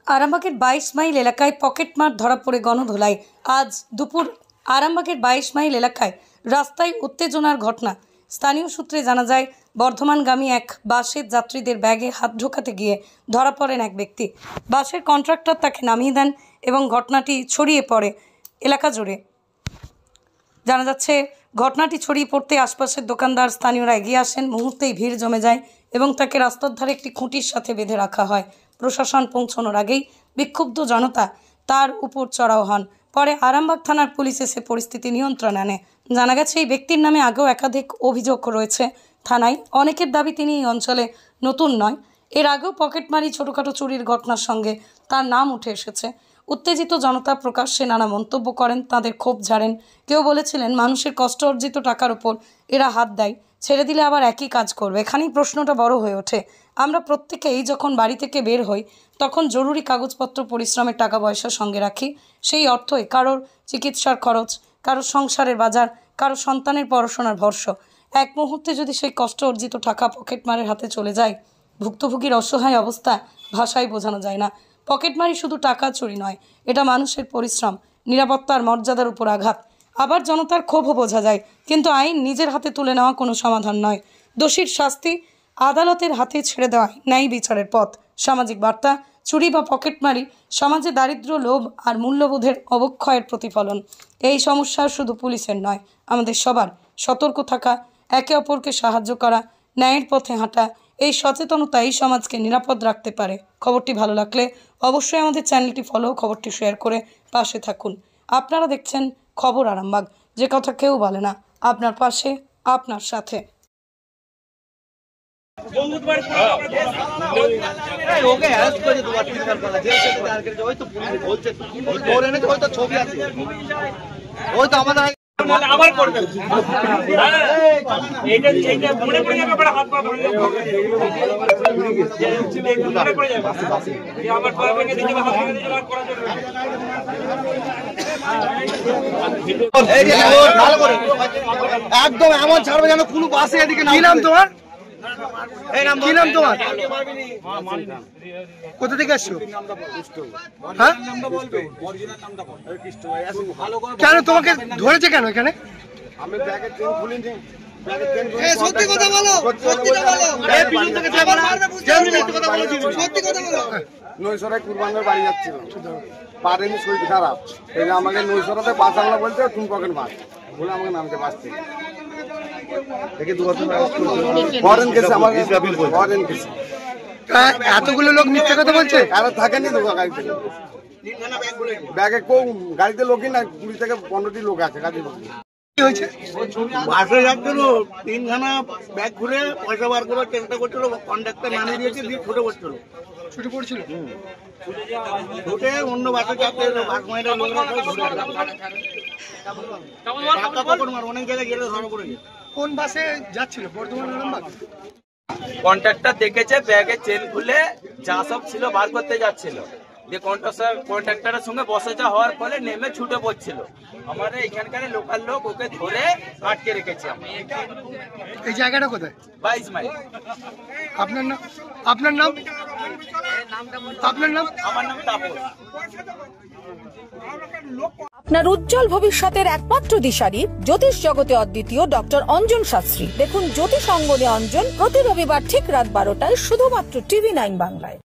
আরামবাগের 22 মাইল এলাকায় পকেটমার ধরা পড়ে গণধোলাই। আজ দুপুর আরামবাগের 22 মাইল এলাকায় রাস্তায় উত্তেজনার ঘটনা। স্থানীয় সূত্রে জানা যায়, বর্ধমানগামী এক বাসের যাত্রীদের ব্যাগে হাত ঢোকাতে গিয়ে ধরা পড়েন এক ব্যক্তি। বাসের কন্ট্রাক্টর তাকে নামিয়ে দেন এবং ঘটনাটি ছড়িয়ে পড়ে এলাকা জুড়ে। জানা যাচ্ছে, ঘটনাটি ছড়িয়ে পড়তে আশপাশের দোকানদার, স্থানীয়রা এগিয়ে আসেন। মুহূর্তেই ভিড় জমে যায় এবং তাকে রাস্তার ধারে একটি খুঁটির সাথে বেঁধে রাখা হয়। প্রশাসন পৌঁছানোর আগেই বিক্ষুব্ধ জনতা তার উপর চড়াও হন। পরে আরামবাগ থানার পুলিশ এসে পরিস্থিতি নিয়ন্ত্রণে আনে। জানা গেছে, এই ব্যক্তির নামে আগেও একাধিক অভিযোগ রয়েছে থানায়। অনেকের দাবি তিনি এই অঞ্চলে নতুন নয়, এর আগেও পকেটমারি, ছোটোখাটো চুরির ঘটনার সঙ্গে তার নাম উঠে এসেছে। উত্তেজিত জনতা প্রকাশ্যে নানা মন্তব্য করেন, তাদের ক্ষোভ ঝাড়েন। কেউ বলেছিলেন, মানুষের কষ্ট অর্জিত টাকার ওপর এরা হাত দেয়, ছেড়ে দিলে আবার একই কাজ করবে। এখানেই প্রশ্নটা বড় হয়ে ওঠে। আমরা প্রত্যেকেই যখন বাড়ি থেকে বের হই, তখন জরুরি কাগজপত্র, পরিশ্রমের টাকা পয়সা সঙ্গে রাখি। সেই অর্থই কারোর চিকিৎসার খরচ, কারোর সংসারের বাজার, কারোর সন্তানের পড়াশোনার ভরসা। এক মুহূর্তে যদি সেই কষ্ট অর্জিত টাকা পকেটমারের হাতে চলে যায়, ভুক্তভোগীর অসহায় অবস্থা ভাষায় বোঝানো যায় না। পকেটমারি শুধু টাকা চুরি নয়, এটা মানুষের পরিশ্রম, নিরাপত্তার মর্যাদার উপর আঘাত। আবার জনতার ক্ষোভও বোঝা যায়, কিন্তু আইন নিজের হাতে তুলে নেওয়া কোনো সমাধান নয়। দোষীর শাস্তি আদালতের হাতে ছেড়ে দেওয়া ন্যায় বিচারের পথ। সামাজিক বার্তা, চুরি বা পকেটমারি সমাজে দারিদ্র্য, লোভ আর মূল্যবোধের অবক্ষয়ের প্রতিফলন। এই সমস্যা শুধু পুলিশের নয়, আমাদের সবার। সতর্ক থাকা, একে অপরকে সাহায্য করা, ন্যায়ের পথে হাঁটা, এই সচেতনতা এই সমাজকে নিরাপদ রাখতে পারে। খবরটি ভালো লাগলে অবশ্যই আমাদের চ্যানেলটি ফলো, খবরটি শেয়ার করে পাশে থাকুন। আপনারা দেখছেন খবর আরামবাগ, যে কথা কেউ বলে না, আপনার পাশে, আপনার সাথে। আবার করবেন এইটা মনে পড়ে যাবে, হাত পা ধরে যাবে, মনে পড়ে যাবে, আবার পা ভেঙে দিয়ে যাবে, হাত ভেঙে দিয়ে যাবে, আর করা যাবে একদম এমন ছাড়বে যেন কোনো বাসে এদিকে। কি নাম তোমার? কি নাম তোমার? কোথা থেকে আসছো? হ্যাঁ, কেন তোমাকে ধরেছে কেন এখানে? আমি ব্যাগের চেন খুলিনি। সত্যি কথা বলো, সত্যিটা বলো। নৈশরায় কুরবানের বাড়ি যাচ্ছিল, পারেনি, শরীর খারাপ, এই আমাকে নৈশরাতে বাস আনলো, বলছে তুমি পকেট মার বলে আমাকে নামতে পারছি। এতগুলো লোক মিথ্যা কথা বলছে, আর থাকেনি তো গাড়িতে। ব্যাগে গাড়িতে লোকই না, 20 থেকে 15টি লোক আছে গাড়ি। কি হয়েছে? বাসে যাচ্ছিল, 3খানা ব্যাগ ঘুরে পয়সা বার করার চেষ্টা করছিল, কন্ডাক্টর নামিয়ে দিয়েছে, দিয়ে ছুটে পড়ছিল। ছুটে পড়ছিল, ছুটে অন্য বাসে যাচ্ছে, বাস মাইরা লোকরা অনেক জায়গায় গেলে ধরা পড়ে গেছে। কোন বাসে যাচ্ছিল? বর্ধমান আরামবাগ। কন্ট্রাক্টর দেখেছে, ব্যাগে চেন খুলে যা সব ছিল বার করতে যাচ্ছিল, যে কন্ট্রাক্টরের সঙ্গে বসেচা হওয়ার ফলে নেমে ছুটে পড়ছিল। আমাদের এখানকার লোকাল লোক ওকে ধরে আটকে রেখেছে। এই জায়গাটা কোথায়? 22 মাইল। আপনার নাম? আপনার নাম? আপনার নাম? আমার নাম তাপস। আপনার উজ্জ্বল ভবিষ্যতের একমাত্র দিশারি, জ্যোতিষ জগতে অদ্বিতীয় ডক্টর অঞ্জন শাস্ত্রী। দেখুন জ্যোতিষ অঙ্গনে অঞ্জন প্রতি রবিবার ঠিক রাত 12টায়, শুধুমাত্র TV9 বাংলায়।